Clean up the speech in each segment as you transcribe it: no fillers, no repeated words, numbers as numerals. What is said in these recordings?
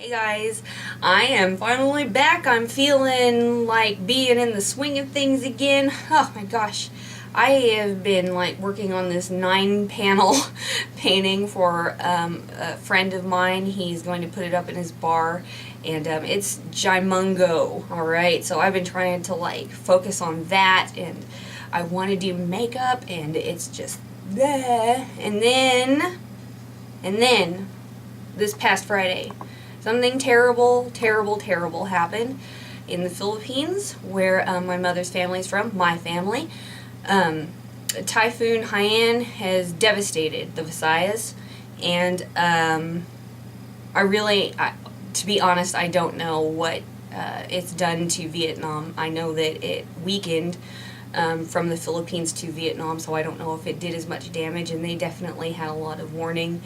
Hey guys, I am finally back. I'm feeling like being in the swing of things again. Oh my gosh, I have been like working on this 9-panel painting for a friend of mine. He's going to put it up in his bar, and it's Jimungo, alright? So I've been trying to like focus on that, and I want to do makeup, and it's just bleh. And then this past Friday, something terrible happened in the Philippines, where my mother's family is from, my family. Typhoon Haiyan has devastated the Visayas, and to be honest, I don't know what it's done to Vietnam. I know that it weakened from the Philippines to Vietnam, so I don't know if it did as much damage, and they definitely had a lot of warning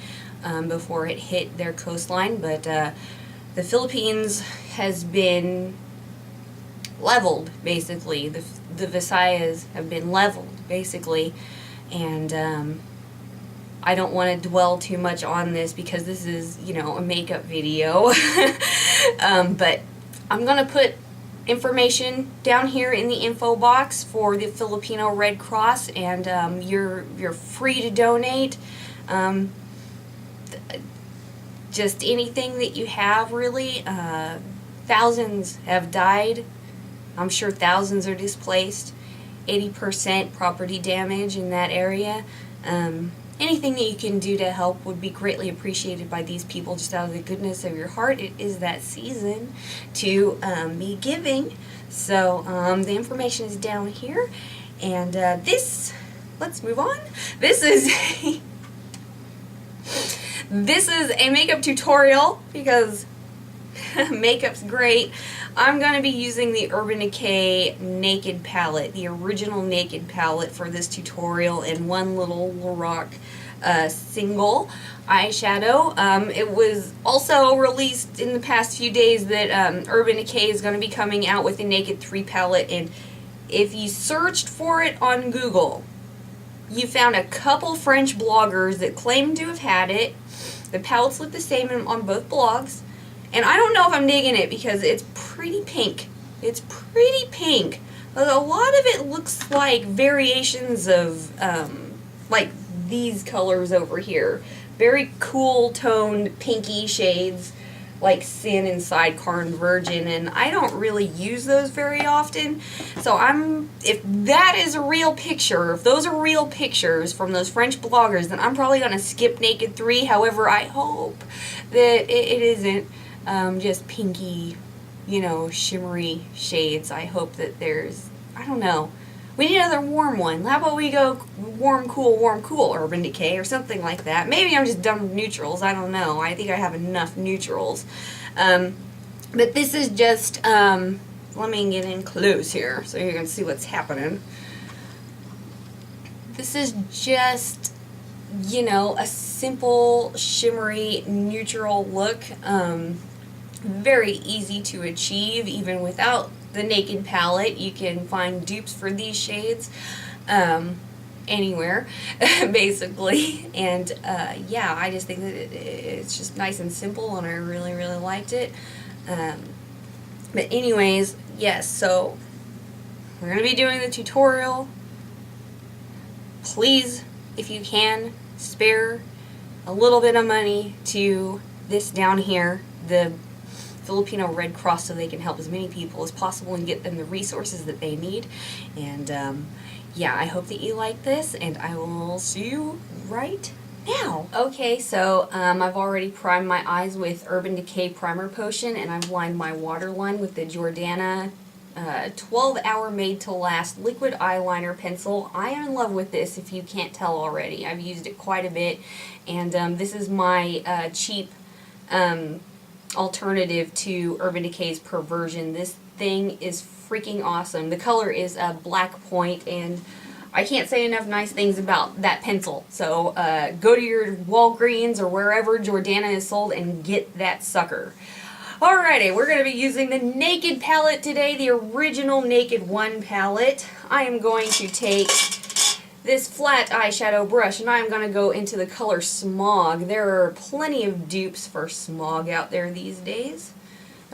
before it hit their coastline, but the Philippines has been leveled, basically. The Visayas have been leveled, basically, and I don't want to dwell too much on this because this is, you know, a makeup video, but I'm going to put information down here in the info box for the Filipino Red Cross, and you're free to donate. Just anything that you have, really. Thousands have died. I'm sure thousands are displaced. 80% property damage in that area. Anything that you can do to help would be greatly appreciated by these people, just out of the goodness of your heart. It is that season to be giving. So the information is down here. And let's move on. This is a makeup tutorial because makeup's great. I'm going to be using the Urban Decay Naked palette, the original Naked palette, for this tutorial, and one little Lorac single eyeshadow. It was also released in the past few days that Urban Decay is going to be coming out with the Naked 3 palette, and if you searched for it on Google, you found a couple French bloggers that claimed to have had it. The palettes look the same on both blogs, and I don't know if I'm digging it because it's pretty pink. It's pretty pink. But a lot of it looks like variations of like these colors over here. Very cool toned pinky shades like Sin and Sidecar and Virgin, and I don't really use those very often. So if that is a real picture, if those are real pictures from those French bloggers, then I'm probably going to skip Naked 3. However, I hope that it isn't just pinky, you know, shimmery shades. I hope that there's, I don't know, we need another warm one. How about we go warm, cool, Urban Decay, or something like that. Maybe I'm just done with neutrals. I don't know. I think I have enough neutrals. But this is just, let me get in close here so you can see what's happening. This is just, you know, a simple, shimmery, neutral look. Very easy to achieve, even without the Naked palette. You can find dupes for these shades anywhere, basically. And yeah, I just think that it's just nice and simple, and I really liked it. But anyways, yes, so we're going to be doing the tutorial. Please, if you can, spare a little bit of money to this down here, the Filipino Red Cross, so they can help as many people as possible and get them the resources that they need. And yeah, I hope that you like this, and I will see you right now. Okay, so I've already primed my eyes with Urban Decay Primer Potion, and I've lined my waterline with the Jordana 12-hour Made to Last liquid eyeliner pencil. I am in love with this, if you can't tell already. I've used it quite a bit, and this is my cheap alternative to Urban Decay's Perversion. This thing is freaking awesome. The color is a black point, and I can't say enough nice things about that pencil. So go to your Walgreens or wherever Jordana is sold and get that sucker. Alrighty, we're going to be using the Naked palette today, the original Naked 1 palette. I am going to take this flat eyeshadow brush, and I'm going to go into the color Smog. There are plenty of dupes for Smog out there these days.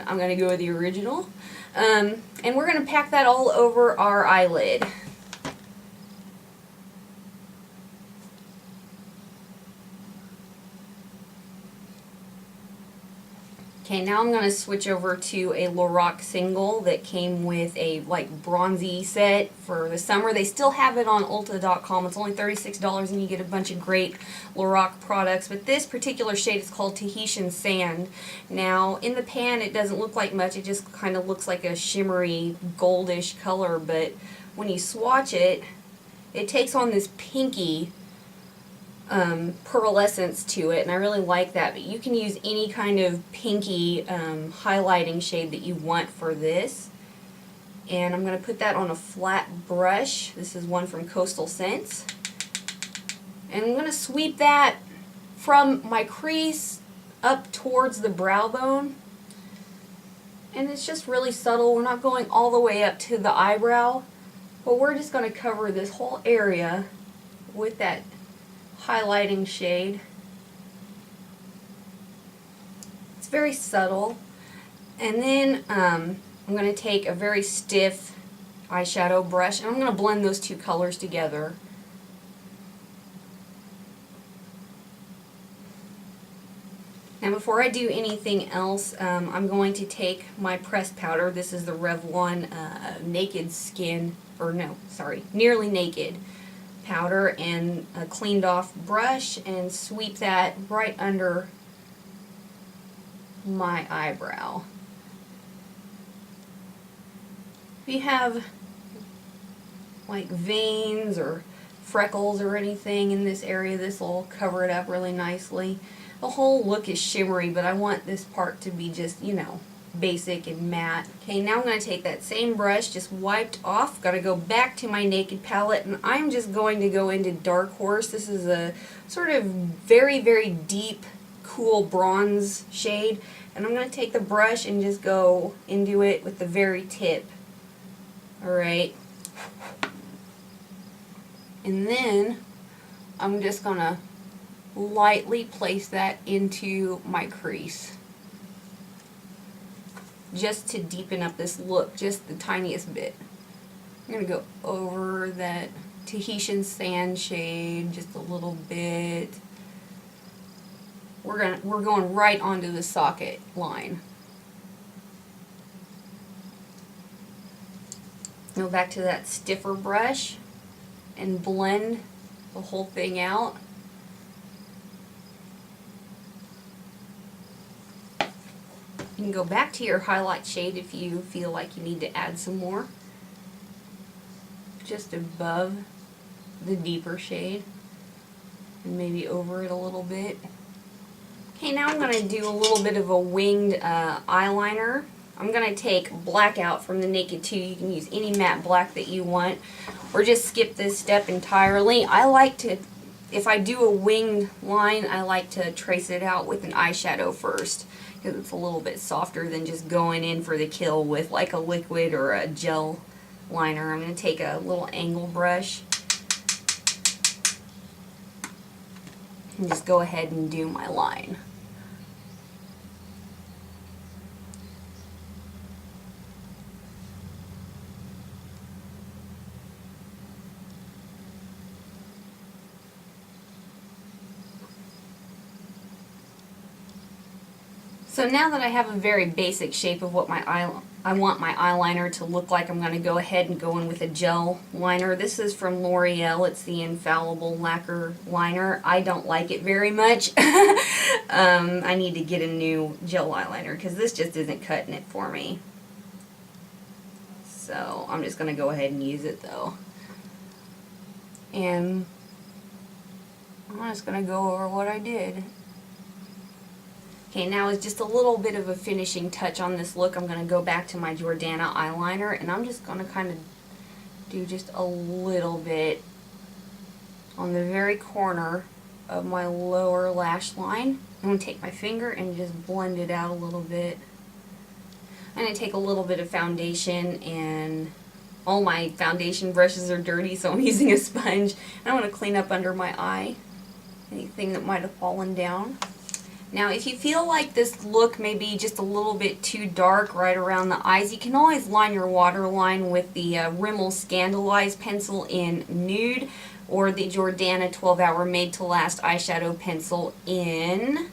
I'm going to go with the original. And we're going to pack that all over our eyelid. Okay, now I'm going to switch over to a Lorac single that came with a like bronzy set for the summer. They still have it on Ulta.com. It's only $36 and you get a bunch of great Lorac products. But this particular shade is called Tahitian Sand. Now, in the pan it doesn't look like much. It just kind of looks like a shimmery goldish color. But when you swatch it, it takes on this pinky pearlescence to it, and I really like that. But you can use any kind of pinky highlighting shade that you want for this. And I'm going to put that on a flat brush. This is one from Coastal Scents. And I'm going to sweep that from my crease up towards the brow bone. And it's just really subtle. We're not going all the way up to the eyebrow, but we're just going to cover this whole area with that highlighting shade. It's very subtle. And then I'm going to take a very stiff eyeshadow brush and I'm going to blend those two colors together. Now before I do anything else, I'm going to take my pressed powder. This is the Revlon Naked Skin, or no, sorry, Nearly Naked powder, and a cleaned off brush, and sweep that right under my eyebrow. If you have like veins or freckles or anything in this area, this will cover it up really nicely. The whole look is shimmery, but I want this part to be just, you know, basic and matte. Okay, now I'm going to take that same brush, just wiped off, got to go back to my Naked palette, and I'm just going to go into Darkhorse. This is a sort of very, very deep, cool bronze shade, and I'm going to take the brush and just go into it with the very tip. Alright. And then I'm just going to lightly place that into my crease, just to deepen up this look just the tiniest bit. I'm going to go over that Tahitian Sand shade just a little bit. We're going right onto the socket line. Go back to that stiffer brush and blend the whole thing out. You can go back to your highlight shade if you feel like you need to add some more, just above the deeper shade, and maybe over it a little bit. Okay, now I'm going to do a little bit of a winged eyeliner. I'm going to take Blackout from the Naked 2. You can use any matte black that you want, or just skip this step entirely. I like to, if I do a winged line, I like to trace it out with an eyeshadow first, because it's a little bit softer than just going in for the kill with like a liquid or a gel liner. I'm going to take a little angle brush and just go ahead and do my line. So now that I have a very basic shape of what I want my eyeliner to look like, I'm going to go ahead and go in with a gel liner. This is from L'Oreal. It's the Infallible Lacquer liner. I don't like it very much. I need to get a new gel eyeliner because this just isn't cutting it for me. So I'm just going to go ahead and use it though. And I'm just going to go over what I did. Okay, now is just a little bit of a finishing touch on this look. I'm going to go back to my Jordana eyeliner, and I'm just going to kind of do just a little bit on the very corner of my lower lash line. I'm going to take my finger and just blend it out a little bit. I'm going to take a little bit of foundation and all my foundation brushes are dirty, so I'm using a sponge. I want to clean up under my eye, anything that might have fallen down. Now, if you feel like this look may be just a little bit too dark right around the eyes, you can always line your waterline with the Rimmel Scandaleyes pencil in Nude, or the Jordana 12-Hour Made to Last eyeshadow pencil in,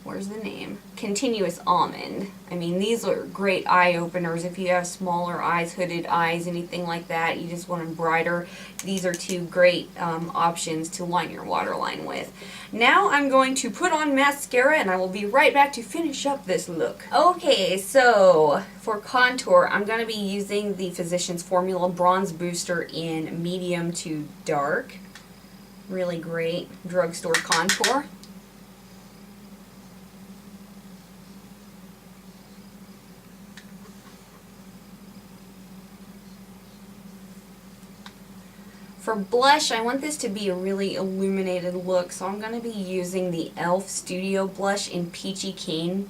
where's the name? Continuous Almond. I mean, these are great eye openers if you have smaller eyes, hooded eyes, anything like that. You just want them brighter. These are two great options to line your waterline with. Now I'm going to put on mascara, and I will be right back to finish up this look. Okay, so for contour, I'm going to be using the Physicians Formula Bronze Booster in medium to dark. Really great drugstore contour. For blush, I want this to be a really illuminated look, so I'm going to be using the E.L.F. Studio Blush in Peachy Cane.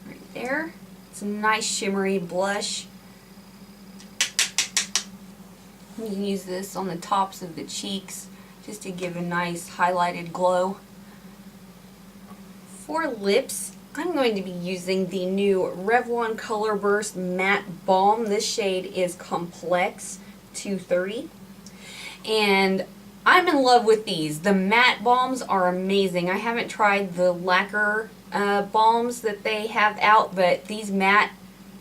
Right there. It's a nice shimmery blush. You can use this on the tops of the cheeks just to give a nice highlighted glow. For lips, I'm going to be using the new Revlon Colorburst Matte Balm. This shade is Complex 230. And I'm in love with these. The matte balms are amazing. I haven't tried the Lacquer balms that they have out, but these matte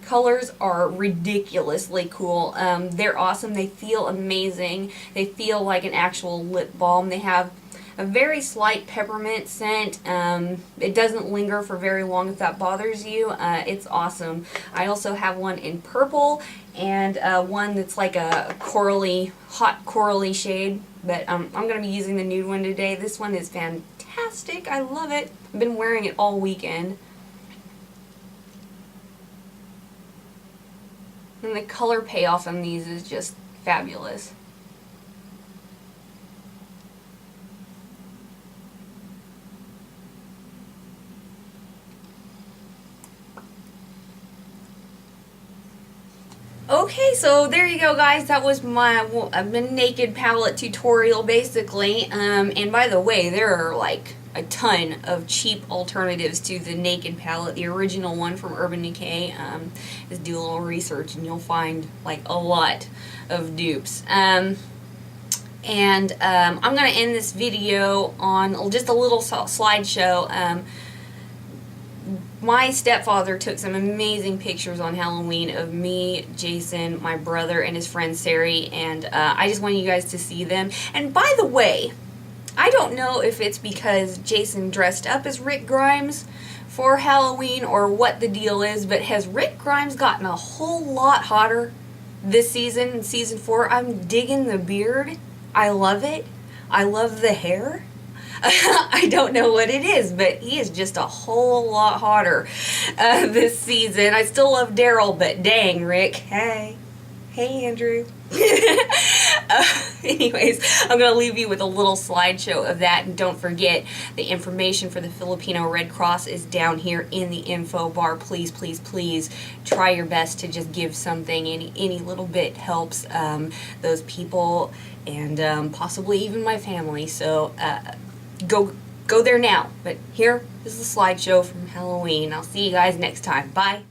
colors are ridiculously cool. They're awesome. They feel amazing. They feel like an actual lip balm. They have a very slight peppermint scent. It doesn't linger for very long if that bothers you. It's awesome. I also have one in purple and one that's like a corally, hot corally shade, but I'm going to be using the nude one today. This one is fantastic. I love it. I've been wearing it all weekend. And the color payoff on these is just fabulous. Okay, so there you go, guys. That was my naked palette tutorial, basically. And by the way, there are like a ton of cheap alternatives to the naked palette. The original one from Urban Decay. Just do a little research and you'll find like a lot of dupes. I'm going to end this video on just a little slideshow. My stepfather took some amazing pictures on Halloween of me, Jason, my brother, and his friend Sari, and I just want you guys to see them. And by the way, I don't know if it's because Jason dressed up as Rick Grimes for Halloween or what the deal is, but has Rick Grimes gotten a whole lot hotter this season, in season 4? I'm digging the beard. I love it. I love the hair. I don't know what it is, but he is just a whole lot hotter this season. I still love Daryl, but dang, Rick. Hey. Hey, Andrew. Anyways, I'm going to leave you with a little slideshow of that. And don't forget, the information for the Filipino Red Cross is down here in the info bar. Please, please, please try your best to just give something. Any little bit helps those people and possibly even my family. So go there now. But here is the slideshow from Halloween. I'll see you guys next time. Bye.